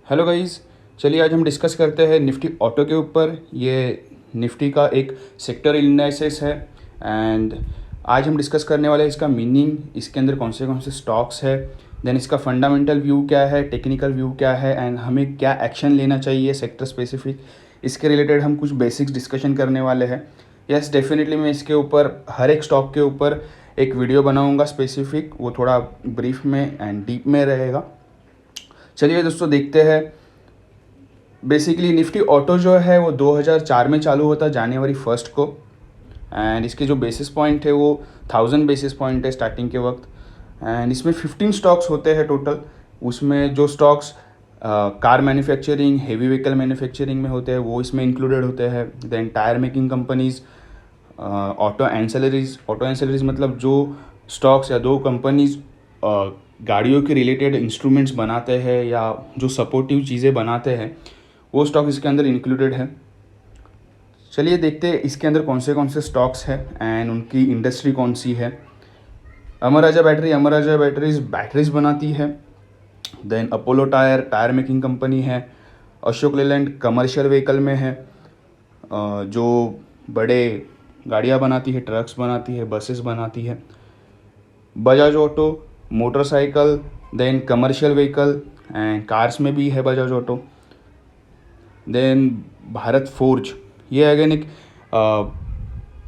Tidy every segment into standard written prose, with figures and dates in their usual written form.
Hello guys. चलिए आज हम डिस्कस करते हैं निफ्टी ऑटो के ऊपर। ये निफ्टी का एक सेक्टर एनालिसिस है एंड आज हम डिस्कस करने वाले हैं इसका मीनिंग, इसके अंदर कौन से स्टॉक्स है, देन इसका फंडामेंटल व्यू क्या है, टेक्निकल व्यू क्या है एंड हमें क्या एक्शन लेना चाहिए सेक्टर स्पेसिफिक। इसके रिलेटेड हम कुछ बेसिक्स डिस्कशन करने वाले हैं। यस डेफिनेटली मैं इसके ऊपर हर एक स्टॉक के ऊपर एक वीडियो बनाऊंगा स्पेसिफिक, वो थोड़ा ब्रीफ में एंड डीप में रहेगा। चलिए दोस्तों देखते हैं। बेसिकली निफ्टी ऑटो जो है वो 2004 में चालू होता, जनवरी 1 को, एंड इसके जो बेसिस पॉइंट है वो 1000 बेसिस पॉइंट है स्टार्टिंग के वक्त। एंड इसमें 15 स्टॉक्स होते हैं टोटल। उसमें जो stocks car manufacturing, heavy vehicle manufacturing में होते हैं वो इसमें इंक्लूडेड होते हैं। Then tyre making companies, auto ancillaries मतलब जो स्टॉक्स या दो कंपनीज गाड़ियों के रिलेटेड इंस्ट्रूमेंट्स बनाते हैं या जो सपोर्टिव चीज़ें बनाते हैं, वो स्टॉक इसके अंदर इंक्लूडेड है। चलिए देखते हैं इसके अंदर कौन से स्टॉक्स हैं एंड उनकी इंडस्ट्री कौन सी है। अमर राजा बैटरीज बैटरीज बनाती है। Then Apollo tyre making company है। अशोक लेलैंड कमर्शियल व्हीकल में है, जो बड़े गाड़ियाँ बनाती है, ट्रक्स बनाती है, बसेस बनाती है। Bajaj auto motorcycle, then commercial vehicle and cars में भी है Bajaj auto. Then Bharat forge, ये अगेन एक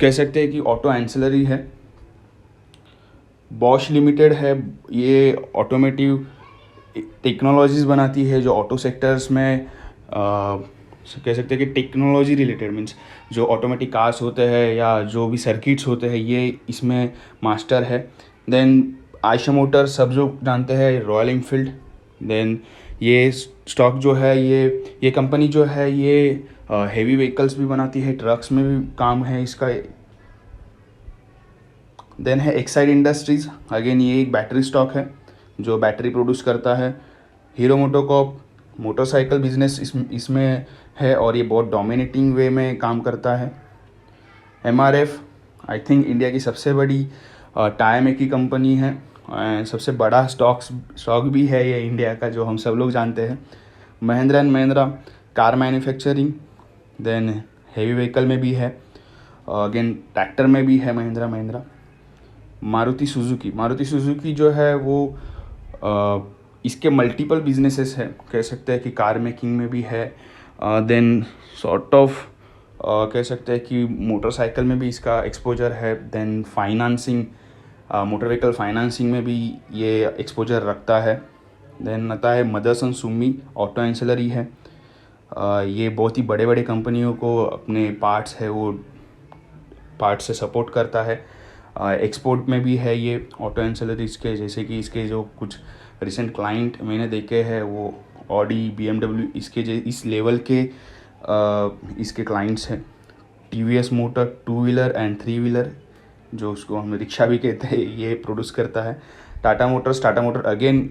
कह सकते हैं कि ऑटो एंसिलरी है। बॉश लिमिटेड है, ये ऑटोमेटिव टेक्नोलॉजीज बनाती है जो ऑटो सेक्टर्स में कह सकते हैं कि टेक्नोलॉजी रिलेटेड मीन्स जो ऑटोमेटिक कार्स होते हैं या जो भी सर्किट्स होते हैं ये इसमें मास्टर है। देन आयशा मोटर सब जो जानते हैं, रॉयल एनफील्ड। देन ये स्टॉक जो है ये कंपनी जो है ये हेवी व्हीकल्स भी बनाती है, ट्रक्स में भी काम है इसका। देन है एक्साइड इंडस्ट्रीज, अगेन ये एक बैटरी स्टॉक है जो बैटरी प्रोड्यूस करता है। हीरो मोटोकॉर्प मोटरसाइकिल बिजनेस इसमें है और ये बहुत डोमिनेटिंग वे में काम करता है। एमआरएफ आई थिंक इंडिया की सबसे बड़ी टायर मेकिंग कंपनी है, सबसे बड़ा स्टॉक भी है ये इंडिया का, जो हम सब लोग जानते हैं। Mahindra and Mahindra car manufacturing, then heavy vehicle में भी है, अगेन ट्रैक्टर में भी है महिंद्रा। मारुति सुजुकी जो है वो इसके मल्टीपल बिजनेसेस है, कह सकते हैं कि कार मेकिंग में भी है। देन सॉर्ट ऑफ कह सकते हैं कि मोटरसाइकिल में भी इसका एक्सपोजर है। Then financing, motor vehicle financing में भी ये एक्सपोजर रखता है। देन आता है मदरसन सुमी, ऑटो एंसिलरी है। ये बहुत ही बड़े बड़े कंपनियों को अपने पार्ट्स है वो पार्ट से सपोर्ट करता है। एक्सपोर्ट में भी है ये ऑटो एंसिलरीज के, जैसे कि इसके जो कुछ रिसेंट क्लाइंट मैंने देखे हैं वो ऑडी, BMW इसके इस लेवल के इसके क्लाइंट्स हैं। TVS motor 2 wheeler and 3 wheeler, जो उसको हम रिक्शा भी कहते हैं, ये प्रोड्यूस करता है। टाटा मोटर अगेन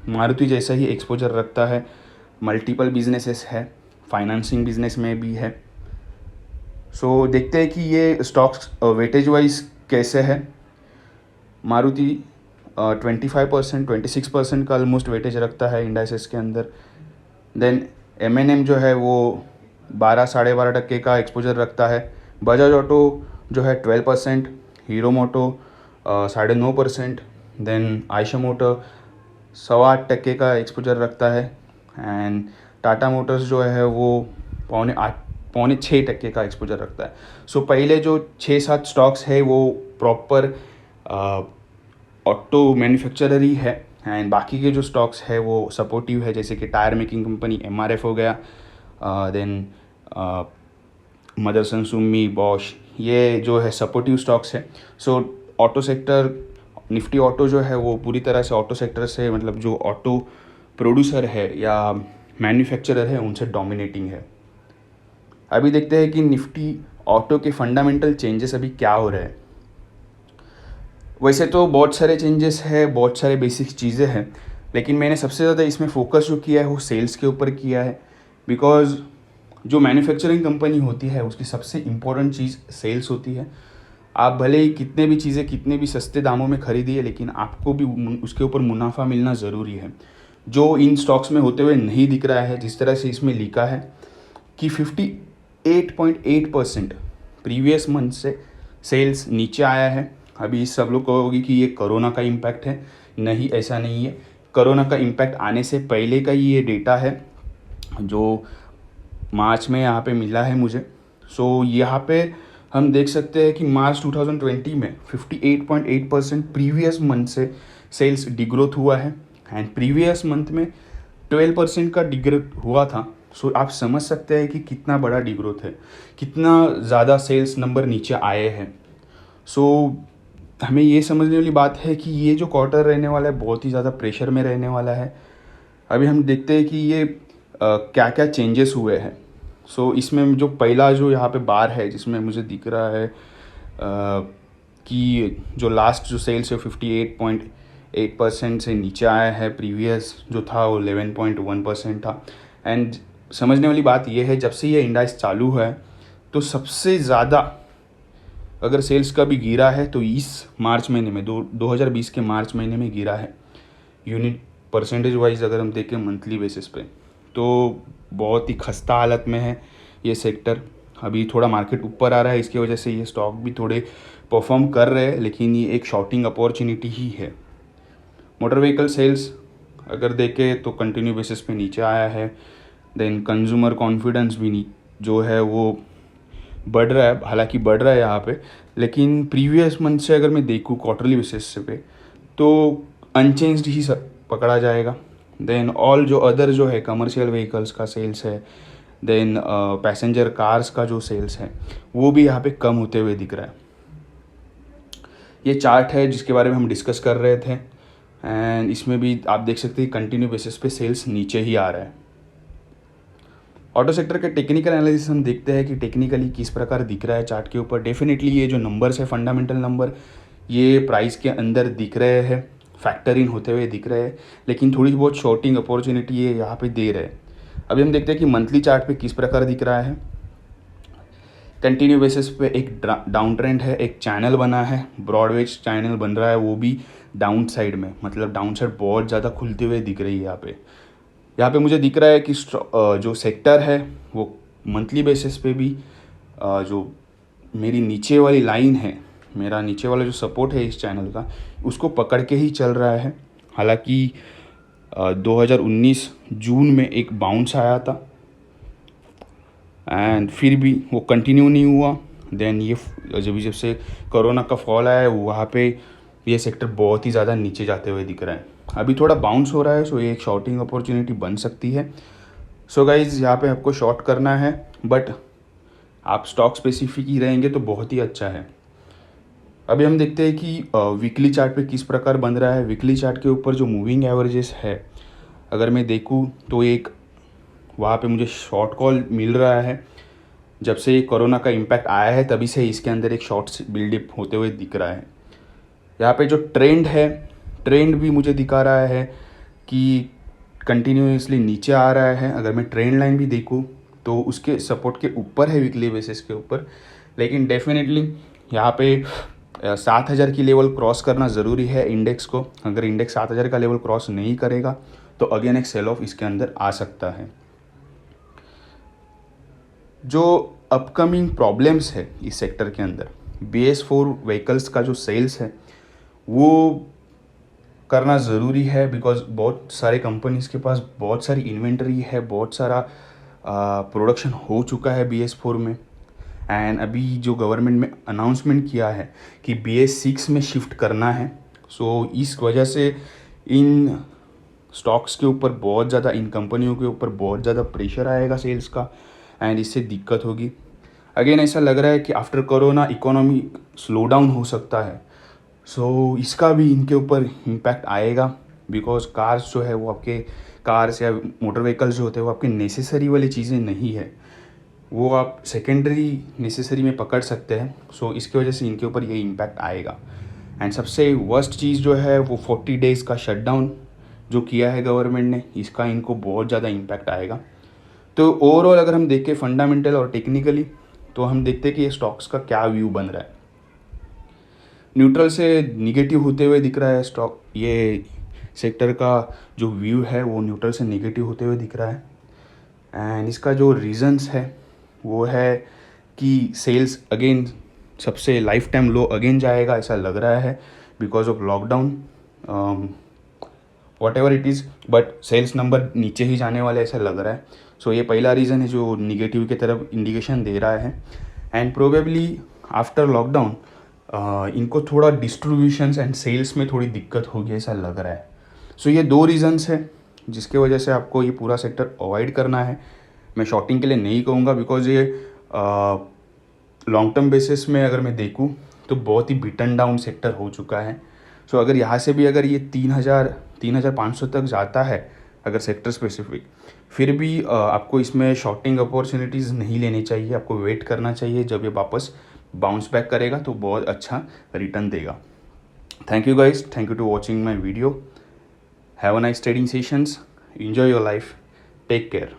मारुति जैसा ही एक्सपोजर रखता है, मल्टीपल बिजनेसेस है, फाइनेंसिंग बिजनेस में भी है। सो देखते हैं कि ये स्टॉक्स वेटेज वाइज कैसे है। मारुति 25%, 26% का ऑलमोस्ट वेटेज रखता है इंडाइसेस के अंदर। देन M&M जो है वो 12-12.5% का एक्सपोजर रखता है। बजाज ऑटो जो है 12%, हीरो मोटो 9.5%, देन आयशा मोटर 8.25% का एक्सपोजर रखता है एंड टाटा मोटर्स जो है वो 6.25% का एक्सपोजर रखता है। सो पहले जो 6-7 स्टॉक्स है वो प्रॉपर ऑटो मैन्युफैक्चरर ही है एंड बाकी के जो स्टॉक्स है वो सपोर्टिव है, जैसे कि टायर मेकिंग कंपनी MRF हो गया, देन मदरसन सुमी, बॉश, ये जो है सपोर्टिव स्टॉक्स है। सो ऑटो सेक्टर, निफ्टी ऑटो जो है वो पूरी तरह से ऑटो सेक्टर से मतलब जो ऑटो प्रोड्यूसर है या मैन्युफैक्चरर है उनसे डोमिनेटिंग है। अभी देखते हैं कि निफ्टी ऑटो के फंडामेंटल चेंजेस अभी क्या हो रहे हैं। वैसे तो बहुत सारे चेंजेस है, बहुत सारे बेसिक चीज़ें हैं, लेकिन मैंने सबसे ज़्यादा इसमें फोकस जो किया है वो सेल्स के ऊपर किया है। बिकॉज जो मैन्युफैक्चरिंग कंपनी होती है उसकी सबसे इम्पोर्टेंट चीज़ सेल्स होती है। आप भले ही कितने भी सस्ते दामों में खरीदिए, लेकिन आपको भी उसके ऊपर मुनाफा मिलना ज़रूरी है। जो इन स्टॉक्स में होते हुए नहीं दिख रहा है, जिस तरह से इसमें लिखा है कि 58.8% प्रीवियस मंथ से सेल्स नीचे आया है। अभी सब लोग कहोगे कि ये कोरोना का इम्पैक्ट है। नहीं, ऐसा नहीं है। कोरोना का इम्पैक्ट आने से पहले का ही ये डेटा है जो मार्च में यहाँ पे मिला है मुझे। सो यहाँ पे हम देख सकते हैं कि मार्च 2020 में 58.8% प्रीवियस मंथ से सेल्स डिग्रोथ हुआ है एंड प्रीवियस मंथ में 12% का डिग्रोथ हुआ था। सो आप समझ सकते हैं कि कितना बड़ा डिग्रोथ है, कितना ज़्यादा सेल्स नंबर नीचे आए हैं। सो हमें ये समझने वाली बात है कि ये जो क्वार्टर रहने वाला है बहुत ही ज़्यादा प्रेशर में रहने वाला है। अभी हम देखते हैं कि ये क्या क्या चेंजेस हुए हैं। सो इसमें जो पहला जो यहाँ पे बार है जिसमें मुझे दिख रहा है कि जो लास्ट जो सेल्स है 58.8% से नीचे आया है। प्रीवियस जो था वो 11.1% था। एंड समझने वाली बात ये है, जब से ये इंडेक्स चालू है तो सबसे ज़्यादा अगर सेल्स का भी गिरा है तो इस मार्च महीने में 2020 के मार्च महीने में गिरा है। यूनिट परसेंटेज वाइज अगर हम देखें मंथली बेसिस पे तो बहुत ही खस्ता हालत में है ये सेक्टर। अभी थोड़ा मार्केट ऊपर आ रहा है, इसकी वजह से ये स्टॉक भी थोड़े परफॉर्म कर रहे हैं, लेकिन ये एक शॉर्टिंग अपॉर्चुनिटी ही है। मोटर व्हीकल सेल्स अगर देखें तो कंटिन्यू बेसिस पे नीचे आया है। देन कंज्यूमर कॉन्फिडेंस भी जो है वो बढ़ रहा है, हालांकि बढ़ रहा है यहाँ पे, लेकिन प्रीवियस मंथ से अगर मैं देखूँ क्वार्टरली बेसिस पे तो अनचेंज्ड ही पकड़ा जाएगा। देन ऑल जो अदर जो है कमर्शियल व्हीकल्स का सेल्स है, देन पैसेंजर कार्स का जो सेल्स है वो भी यहाँ पे कम होते हुए दिख रहा है। ये चार्ट है जिसके बारे में हम डिस्कस कर रहे थे एंड इसमें भी आप देख सकते हैं कंटिन्यू बेसिस पे सेल्स नीचे ही आ रहा है। ऑटो सेक्टर के टेक्निकल एनालिसिस हम देखते हैं कि टेक्निकली किस प्रकार दिख रहा है चार्ट के ऊपर। डेफिनेटली ये जो नंबर्स है फंडामेंटल नंबर ये प्राइस के अंदर दिख रहे हैं, फैक्टर इन होते हुए दिख रहे हैं, लेकिन थोड़ी बहुत शॉर्टिंग अपॉर्चुनिटी ये यहाँ पे दे रहे हैं। अभी हम देखते हैं कि मंथली चार्ट पे किस प्रकार दिख रहा है। कंटिन्यू बेसिस पे एक डाउन ट्रेंड है, एक चैनल बना है, ब्रॉडवेज चैनल बन रहा है, वो भी डाउन साइड में, मतलब डाउन साइड बहुत ज़्यादा खुलते हुए दिख रही है। यहाँ पे मुझे दिख रहा है कि जो सेक्टर है वो मंथली बेसिस पे भी जो मेरी नीचे वाली लाइन है, मेरा नीचे वाला जो सपोर्ट है इस चैनल का, उसको पकड़ के ही चल रहा है। हालांकि 2019 जून में एक बाउंस आया था एंड फिर भी वो कंटिन्यू नहीं हुआ। देन ये जब से कोरोना का फॉल आया है वहाँ पे ये सेक्टर बहुत ही ज़्यादा नीचे जाते हुए दिख रहा है। अभी थोड़ा बाउंस हो रहा है, सो ये एक शॉर्टिंग अपॉर्चुनिटी बन सकती है। सो गाइज यहाँ पे आपको शॉर्ट करना है, बट आप स्टॉक स्पेसिफिक ही रहेंगे तो बहुत ही अच्छा है। अभी हम देखते हैं कि वीकली चार्ट पे किस प्रकार बन रहा है। वीकली चार्ट के ऊपर जो मूविंग एवरेजेस है अगर मैं देखूँ तो एक वहाँ पे मुझे शॉर्ट कॉल मिल रहा है। जब से ये कोरोना का इम्पैक्ट आया है तभी से इसके अंदर एक शॉर्ट बिल्डअप होते हुए दिख रहा है। यहाँ पे जो ट्रेंड है, ट्रेंड भी मुझे दिखा रहा है कि कंटिन्यूसली नीचे आ रहा है। अगर मैं ट्रेंड लाइन भी देखूँ तो उसके सपोर्ट के ऊपर है वीकली बेसिस के ऊपर, लेकिन डेफिनेटली यहाँ पे 7000 की लेवल क्रॉस करना ज़रूरी है इंडेक्स को। अगर इंडेक्स 7000 का लेवल क्रॉस नहीं करेगा तो अगेन एक सेल ऑफ इसके अंदर आ सकता है। जो अपकमिंग प्रॉब्लम्स है इस सेक्टर के अंदर, BS4 व्हीकल्स का जो सेल्स है वो करना ज़रूरी है, बिकॉज बहुत सारे कंपनीज़ के पास बहुत सारी इन्वेंटरी है, बहुत सारा प्रोडक्शन हो चुका है BS4 में। एंड अभी जो गवर्नमेंट में अनाउंसमेंट किया है कि BS6 में शिफ्ट करना है, सो इस वजह से इन स्टॉक्स के ऊपर बहुत ज़्यादा, इन कंपनियों के ऊपर बहुत ज़्यादा प्रेशर आएगा सेल्स का एंड इससे दिक्कत होगी। अगेन ऐसा लग रहा है कि after corona economy slow down हो सकता है, सो इसका भी इनके ऊपर इम्पैक्ट आएगा, बिकॉज कार्स जो है वो आपके कार्स या मोटर व्हीकल्स जो होते हैं वो आपके नेसेसरी वाली चीज़ें नहीं है, वो आप सेकेंडरी नेसेसरी में पकड़ सकते हैं। सो इसकी वजह से इनके ऊपर ये इम्पैक्ट आएगा। एंड सबसे वर्स्ट चीज़ जो है वो 40 डेज़ का शटडाउन जो किया है गवर्नमेंट ने, इसका इनको बहुत ज़्यादा इम्पैक्ट आएगा। तो ओवरऑल अगर हम देखें फंडामेंटल और टेक्निकली तो हम देखते हैं कि ये स्टॉक्स का क्या व्यू बन रहा है। न्यूट्रल से निगेटिव होते हुए दिख रहा है स्टॉक, ये सेक्टर का जो व्यू है वो न्यूट्रल से नेगेटिव होते हुए दिख रहा है। एंड इसका जो रीज़न्स है वो है कि सेल्स अगेन सबसे लाइफ टाइम लो अगेन जाएगा ऐसा लग रहा है because of lockdown, whatever it is, but sales number नीचे ही जाने वाले ऐसा लग रहा है। सो ये पहला रीज़न है जो निगेटिव की तरफ इंडिकेशन दे रहा है। एंड प्रोबेबली आफ्टर लॉकडाउन इनको थोड़ा डिस्ट्रीब्यूशंस एंड सेल्स में थोड़ी दिक्कत होगी ऐसा लग रहा है। सो ये दो रीज़न्स है जिसके वजह से आपको ये पूरा सेक्टर अवॉइड करना है। मैं शॉर्टिंग के लिए नहीं कहूँगा बिकॉज ये लॉन्ग टर्म बेसिस में अगर मैं देखूँ तो बहुत ही बिटन डाउन सेक्टर हो चुका है। सो अगर यहाँ से भी अगर ये 3,500 तक जाता है अगर सेक्टर स्पेसिफिक, फिर भी आपको इसमें शॉर्टिंग अपॉर्चुनिटीज़ नहीं लेनी चाहिए, आपको वेट करना चाहिए। जब ये वापस बाउंस बैक करेगा तो बहुत अच्छा रिटर्न देगा। Thank you guys, thank you to watching my video. Have a nice trading sessions, enjoy your life, take care.